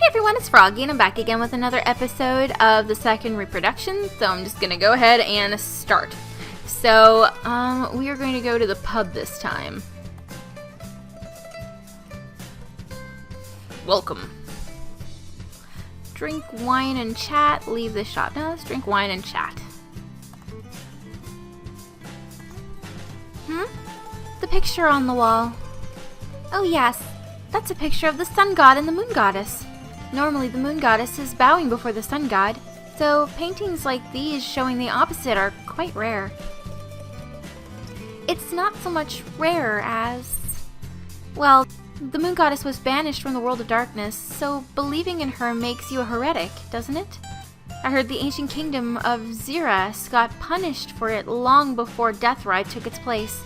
everyone, it's Froggy, and I'm back again with another episode of the second reproduction, so I'm just gonna go ahead and start. So, we are going to go to the pub this time. Welcome. Drink wine and chat, leave the shop. No, let's drink wine and chat. The picture on the wall. Oh yes, that's a picture of the sun god and the moon goddess. Normally the moon goddess is bowing before the sun god, so paintings like these showing the opposite are quite rare. It's not so much rare as... well, the moon goddess was banished from the world of darkness, so believing in her makes you a heretic, doesn't it? I heard the ancient kingdom of Xeras got punished for it long before Deathrite took its place.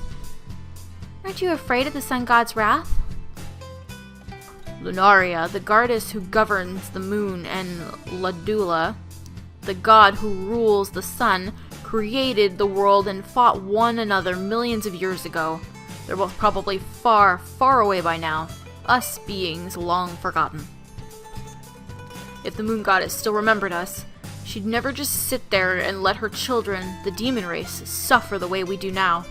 Aren't you afraid of the sun god's wrath? Lunaria, the goddess who governs the moon, and Ladula, the god who rules the sun, created the world and fought one another millions of years ago. They're both probably far, far away by now, us beings long forgotten. If the moon goddess still remembered us, she'd never just sit there and let her children, the demon race, suffer the way we do now.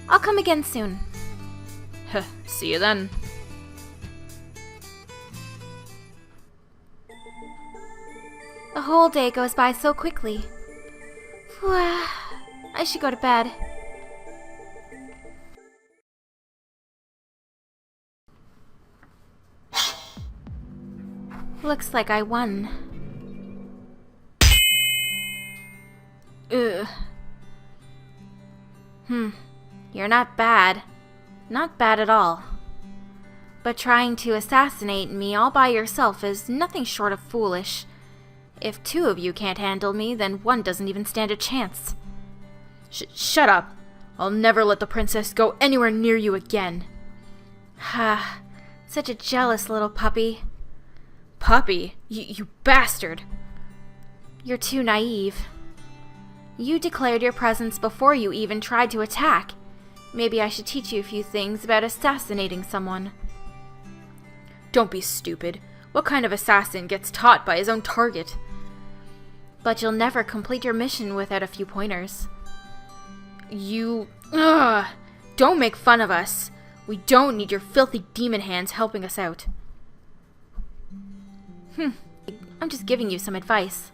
I'll come again soon. Heh, see you then. The whole day goes by so quickly. I should go to bed. Looks like I won. Ugh. You're not bad. Not bad at all. But trying to assassinate me all by yourself is nothing short of foolish. If two of you can't handle me, then one doesn't even stand a chance. Shut up. I'll never let the princess go anywhere near you again. Ha, such a jealous little puppy. Puppy? You bastard. You're too naive. You declared your presence before you even tried to attack. Maybe I should teach you a few things about assassinating someone. Don't be stupid. What kind of assassin gets taught by his own target? But you'll never complete your mission without a few pointers. Don't make fun of us. We don't need your filthy demon hands helping us out. I'm just giving you some advice.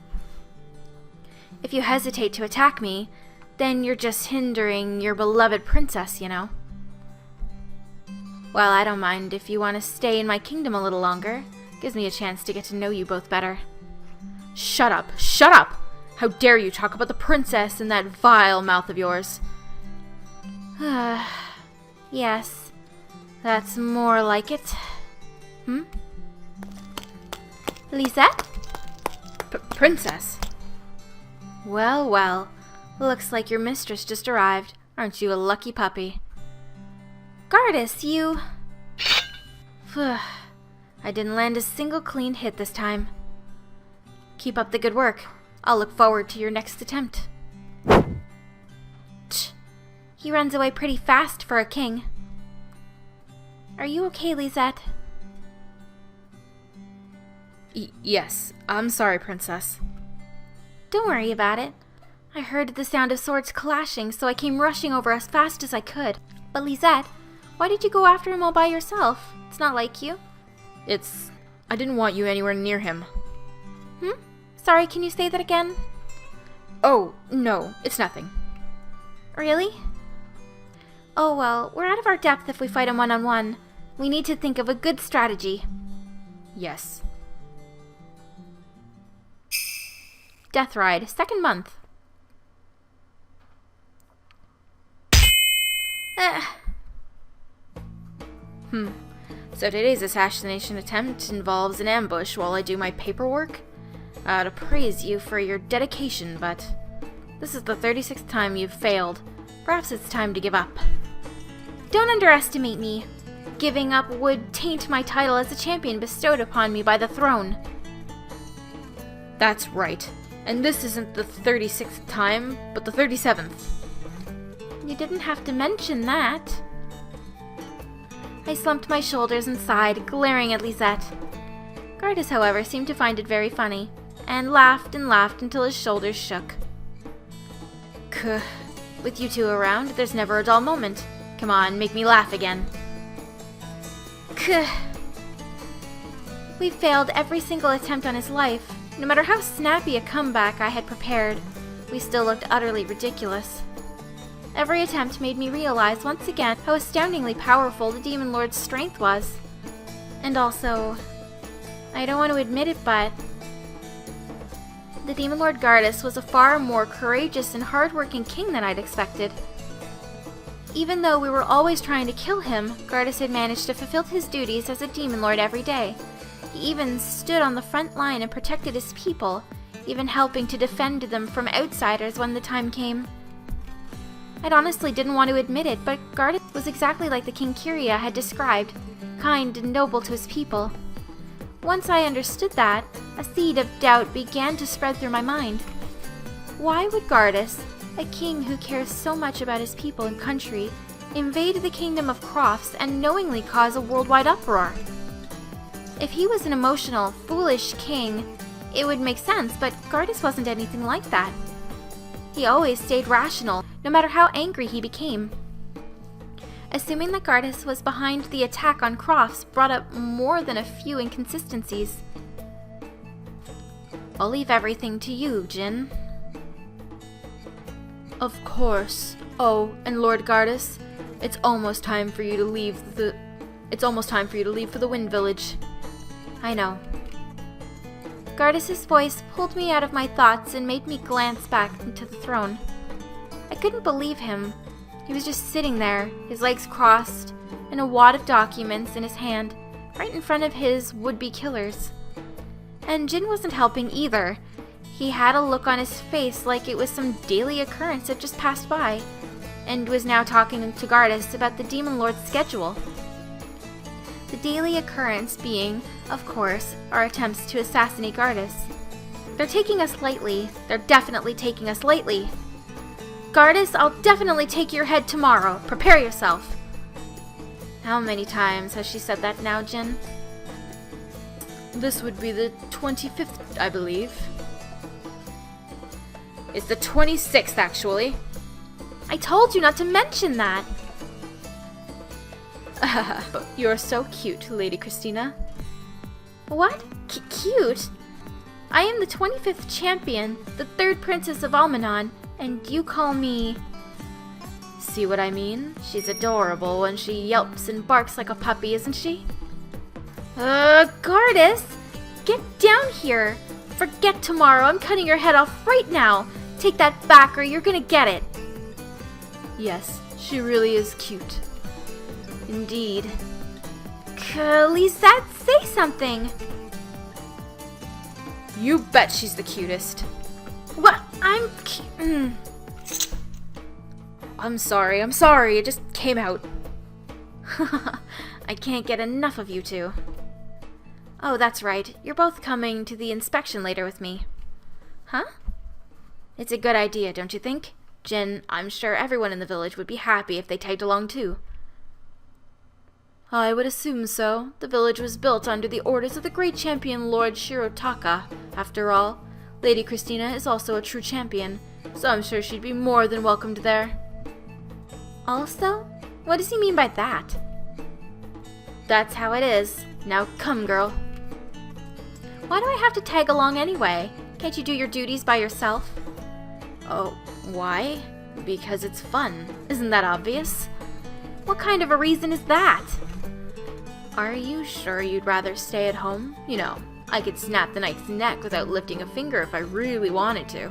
If you hesitate to attack me, then you're just hindering your beloved princess, you know. Well, I don't mind if you want to stay in my kingdom a little longer. Gives me a chance to get to know you both better. Shut up! Shut up! How dare you talk about the princess in that vile mouth of yours? Yes, that's more like it. Lisette? Princess? Well, well. Looks like your mistress just arrived. Aren't you a lucky puppy? Gardus, you... I didn't land a single clean hit this time. Keep up the good work. I'll look forward to your next attempt. He runs away pretty fast for a king. Are you okay, Lisette? Yes. I'm sorry, Princess. Don't worry about it. I heard the sound of swords clashing, so I came rushing over as fast as I could. But Lisette, why did you go after him all by yourself? It's not like you. I didn't want you anywhere near him. Sorry, can you say that again? Oh, no, it's nothing. Really? Oh well, we're out of our depth if we fight him one-on-one. We need to think of a good strategy. Yes. Deathrite, second month. So today's assassination attempt involves an ambush while I do my paperwork. To praise you for your dedication, but this is the 36th time you've failed. Perhaps it's time to give up. Don't underestimate me. Giving up would taint my title as a champion bestowed upon me by the throne. That's right. And this isn't the 36th time, but the 37th. You didn't have to mention that. I slumped my shoulders and sighed, glaring at Lisette. Gardas, however, seemed to find it very funny, and laughed until his shoulders shook. Kuh. With you two around, there's never a dull moment. Come on, make me laugh again. Kuh. We failed every single attempt on his life. No matter how snappy a comeback I had prepared, we still looked utterly ridiculous. Every attempt made me realize once again how astoundingly powerful the Demon Lord's strength was. And also, I don't want to admit it, but the Demon Lord Gardas was a far more courageous and hard-working king than I'd expected. Even though we were always trying to kill him, Gardas had managed to fulfill his duties as a Demon Lord every day. He even stood on the front line and protected his people, even helping to defend them from outsiders when the time came. I'd honestly didn't want to admit it, but Gardas was exactly like the King Kyria had described, kind and noble to his people. Once I understood that, a seed of doubt began to spread through my mind. Why would Gardas, a king who cares so much about his people and country, invade the kingdom of Crofts and knowingly cause a worldwide uproar? If he was an emotional, foolish king, it would make sense, but Gardas wasn't anything like that. He always stayed rational, no matter how angry he became. Assuming that Gardas was behind the attack on Crofts brought up more than a few inconsistencies. I'll leave everything to you, Jin. Of course. Oh, and Lord Gardas, it's almost time for you to leave for the Wind Village. I know. Gardas's voice pulled me out of my thoughts and made me glance back into the throne. I couldn't believe him. He was just sitting there, his legs crossed, and a wad of documents in his hand, right in front of his would-be killers. And Jin wasn't helping either. He had a look on his face like it was some daily occurrence that just passed by, and was now talking to Gardas about the Demon Lord's schedule. The daily occurrence being, of course, our attempts to assassinate Gardas. They're taking us lightly. They're definitely taking us lightly. Gardas, I'll definitely take your head tomorrow. Prepare yourself. How many times has she said that now, Jin? This would be the 25th, I believe. It's the 26th, actually. I told you not to mention that. You're so cute, Lady Christina. What? Cute? I am the 25th champion, the 3rd princess of Almanon, and you call me... See what I mean? She's adorable when she yelps and barks like a puppy, isn't she? Gardas! Get down here! Forget tomorrow, I'm cutting your head off right now! Take that back or you're gonna get it! Yes, she really is cute. Indeed. Lisette, say something! You bet she's the cutest. What? I'm sorry, it just came out. I can't get enough of you two. Oh, that's right, you're both coming to the inspection later with me. Huh? It's a good idea, don't you think? Jin, I'm sure everyone in the village would be happy if they tagged along too. I would assume so. The village was built under the orders of the great champion Lord Shirotaka. After all, Lady Christina is also a true champion, so I'm sure she'd be more than welcomed there. Also? What does he mean by that? That's how it is. Now come, girl. Why do I have to tag along anyway? Can't you do your duties by yourself? Oh, why? Because it's fun. Isn't that obvious? What kind of a reason is that? Are you sure you'd rather stay at home? You know, I could snap the knight's neck without lifting a finger if I really wanted to.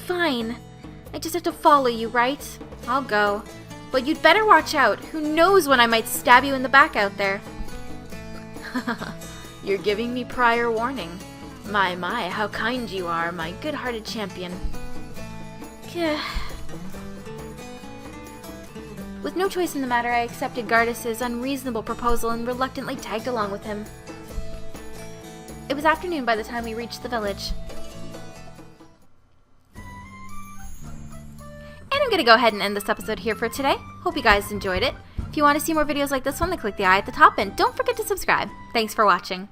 Fine. I just have to follow you, right? I'll go. But you'd better watch out. Who knows when I might stab you in the back out there. You're giving me prior warning. My, how kind you are, my good-hearted champion. With no choice in the matter, I accepted Gardas's unreasonable proposal and reluctantly tagged along with him. It was afternoon by the time we reached the village. And I'm going to go ahead and end this episode here for today. Hope you guys enjoyed it. If you want to see more videos like this one, then click the eye at the top, and don't forget to subscribe. Thanks for watching.